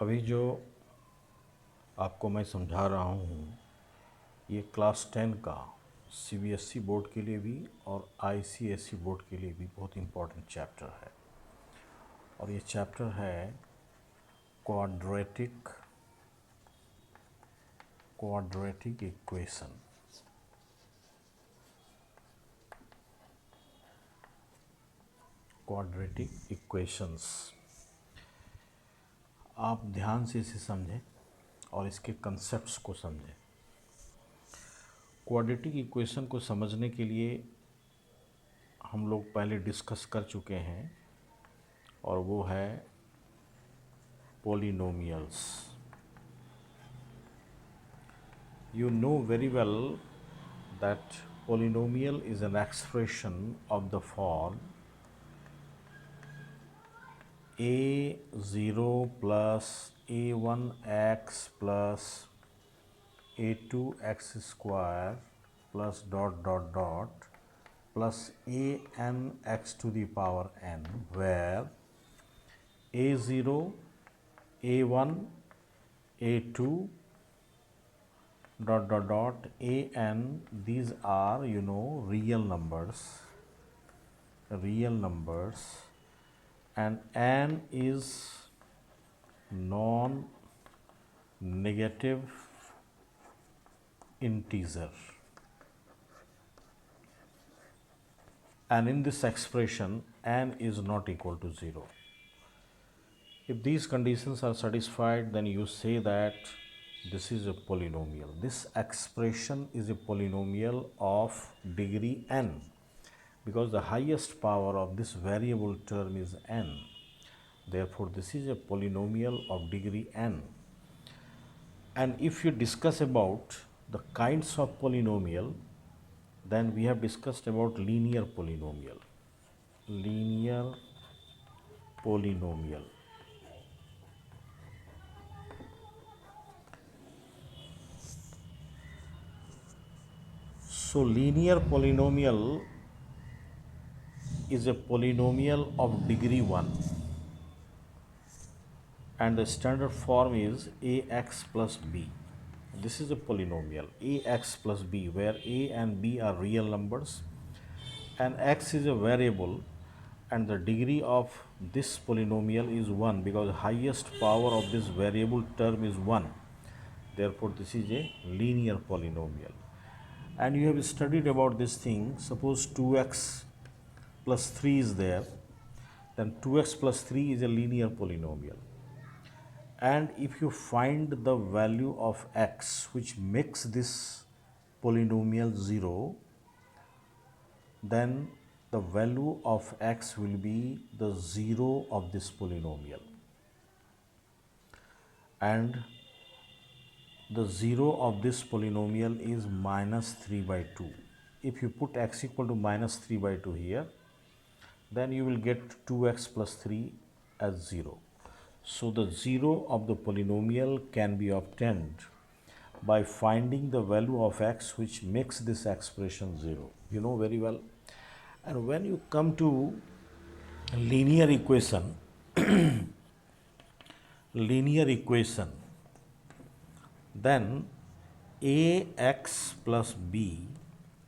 अभी जो आपको मैं समझा रहा हूँ ये क्लास 10 का सीबीएसई बोर्ड के लिए भी और आईसीएसई बोर्ड के लिए भी बहुत इम्पोर्टेंट चैप्टर है। और ये चैप्टर है क्वाड्रेटिक इक्वेशन। क्वाड्रेटिक इक्वेशंस आप ध्यान से इसे समझें और इसके कंसेप्ट्स को समझें। क्वाड्रेटिक इक्वेशन को समझने के लिए हम लोग पहले डिस्कस कर चुके हैं और वो है polynomials. You know very well that polynomial is an expression of the form a0 plus a1x plus a2x square plus dot dot dot plus an x to the power n, where a0, a1, a2 dot dot dot an, these are real numbers, and n is non negative integer, and in this expression n is not equal to 0. If these conditions are satisfied, then you say that this is a polynomial. This expression is a polynomial of degree n, because the highest power of this variable term is n. Therefore, this is a polynomial of degree n. And if you discuss about the kinds of polynomial, then we have discussed about linear polynomial. So linear polynomial is a polynomial of degree 1, and the standard form is ax plus b. This is a polynomial ax plus b, where a and b are real numbers and x is a variable, and the degree of this polynomial is 1, because the highest power of this variable term is 1. Therefore, this is a linear polynomial. And you have studied about this thing. Suppose 2x plus 3 is there, then 2x plus 3 is a linear polynomial. And if you find the value of x which makes this polynomial 0, then the value of x will be the 0 of this polynomial, and the 0 of this polynomial is minus 3 by 2. If you put x equal to minus 3 by 2 here, then you will get 2x plus 3 as 0. So the 0 of the polynomial can be obtained by finding the value of x which makes this expression 0. You know very well. And when you come to linear equation, then ax plus b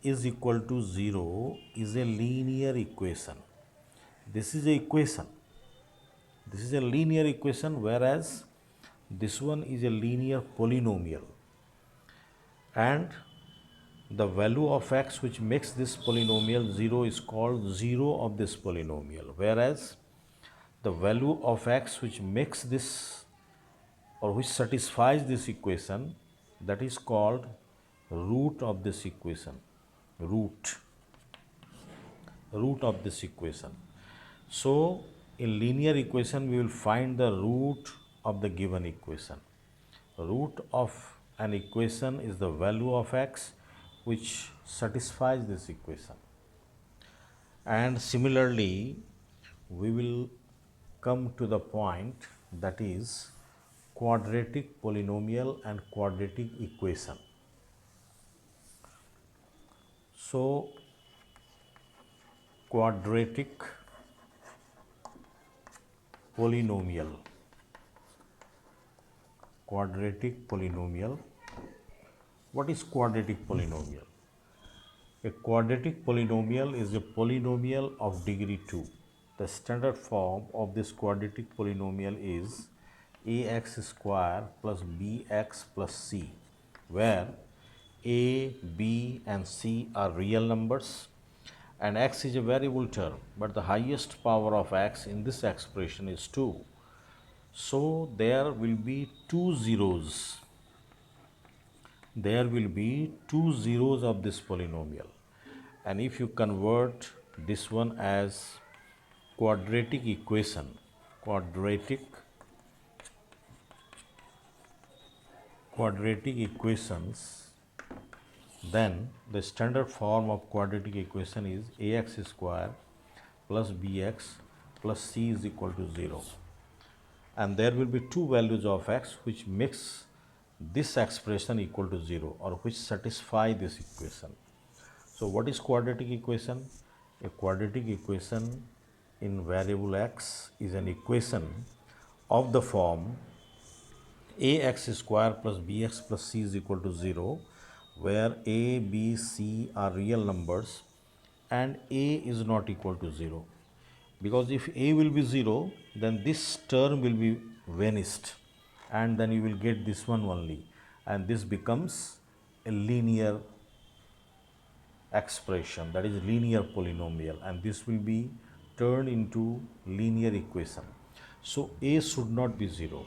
is equal to 0 is a linear equation. This is a equation. This is a linear equation, whereas this one is a linear polynomial. And the value of x which makes this polynomial 0 is called 0 of this polynomial, whereas the value of x which makes this or which satisfies this equation, that is called root of this equation, root of this equation. So in linear equation we will find the root of the given equation. Root of an equation is the value of x which satisfies this equation. And similarly, we will come to the point, that is quadratic polynomial and quadratic equation. So quadratic polynomial quadratic polynomial. What is quadratic polynomial? A quadratic polynomial is a polynomial of degree 2. The standard form of this quadratic polynomial is ax square plus bx plus c, where a, b and c are real numbers and x is a variable term, but the highest power of x in this expression is 2. So there will be two zeros. There will be two zeros of this polynomial. And if you convert this one as quadratic equation, quadratic equations, then the standard form of quadratic equation is ax square plus bx plus c is equal to 0. And there will be two values of x which makes this expression equal to 0, or which satisfy this equation. So what is quadratic equation? A quadratic equation in variable x is an equation of the form ax square plus bx plus c is equal to 0, where a, b, c are real numbers and a is not equal to 0. Because if a will be 0, then this term will be vanished and then you will get this one only, and this becomes a linear expression, that is linear polynomial, and this will be turned into linear equation. So a should not be 0.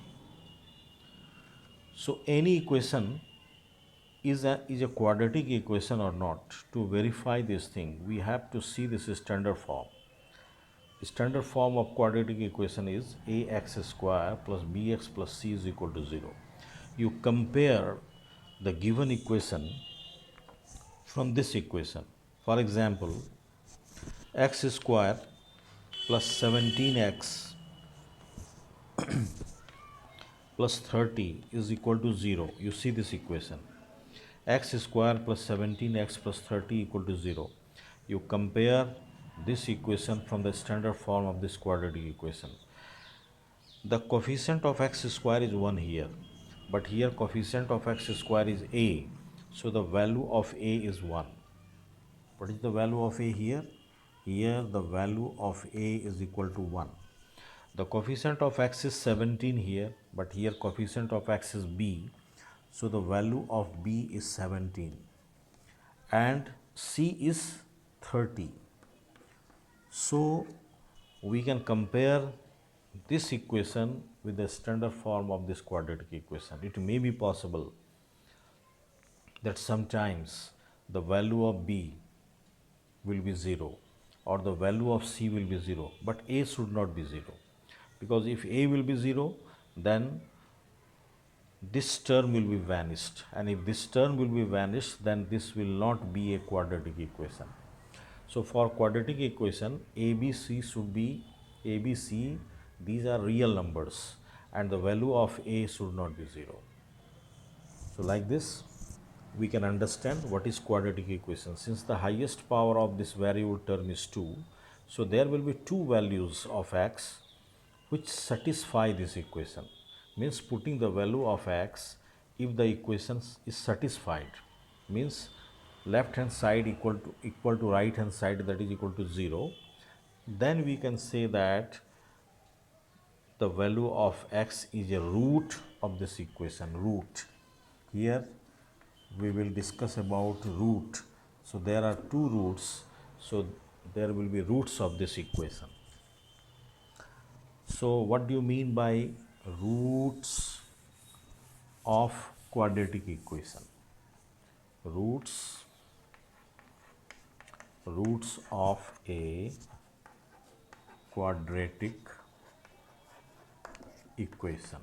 So any equation is a quadratic equation or not. To verify this thing, we have to see this standard form. The standard form of quadratic equation is ax square plus bx plus c is equal to 0. You compare the given equation from this equation. For example, x square plus 17x plus 30 is equal to 0. You see this equation. X square plus 17x plus 30 equal to 0. You compare this equation from the standard form of this quadratic equation. The coefficient of x square is 1 here, but here coefficient of x square is a. So the value of a is 1. What is the value of a here? Here the value of a is equal to 1. The coefficient of x is 17 here, but here coefficient of x is b. So the value of b is 17 and c is 30. So we can compare this equation with the standard form of this quadratic equation. It may be possible that sometimes the value of b will be 0 or the value of c will be 0, but a should not be 0, because if a will be 0, then this term will be vanished, and if this term will be vanished, then this will not be a quadratic equation. So for quadratic equation, ABC should be ABC, these are real numbers, and the value of a should not be 0. So like this, we can understand what is quadratic equation. Since the highest power of this variable term is 2, so there will be two values of x which satisfy this equation. Means putting the value of x, if the equation is satisfied, means left hand side equal to right hand side, that is equal to 0, then we can say that the value of x is a root of this equation. Root, here we will discuss about root. So there are two roots, so there will be roots of this equation. So what do you mean by roots of quadratic equation? Roots of a quadratic equation.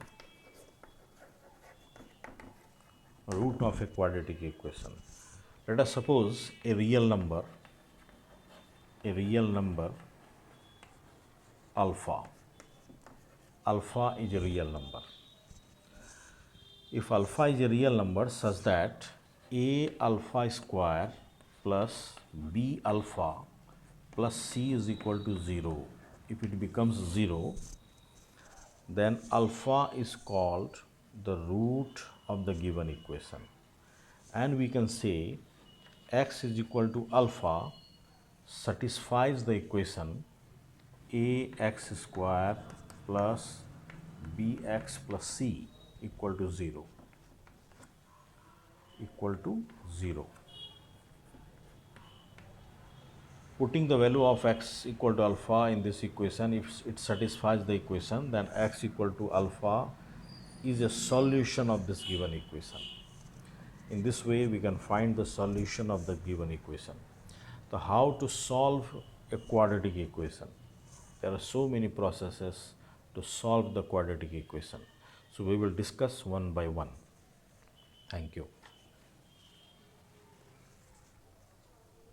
Root of a quadratic equation. Let us suppose a real number alpha. Alpha is a real number. If alpha is a real number such that a alpha square plus b alpha plus c is equal to 0, if it becomes 0, then alpha is called the root of the given equation, and we can say x is equal to alpha satisfies the equation ax square plus bx plus c equal to 0 equal to 0. Putting the value of x equal to alpha in this equation, if it satisfies the equation, then x equal to alpha is a solution of this given equation. In this way, we can find the solution of the given equation. So how to solve a quadratic equation? There are so many processes to solve the quadratic equation. So we will discuss one by one. Thank you.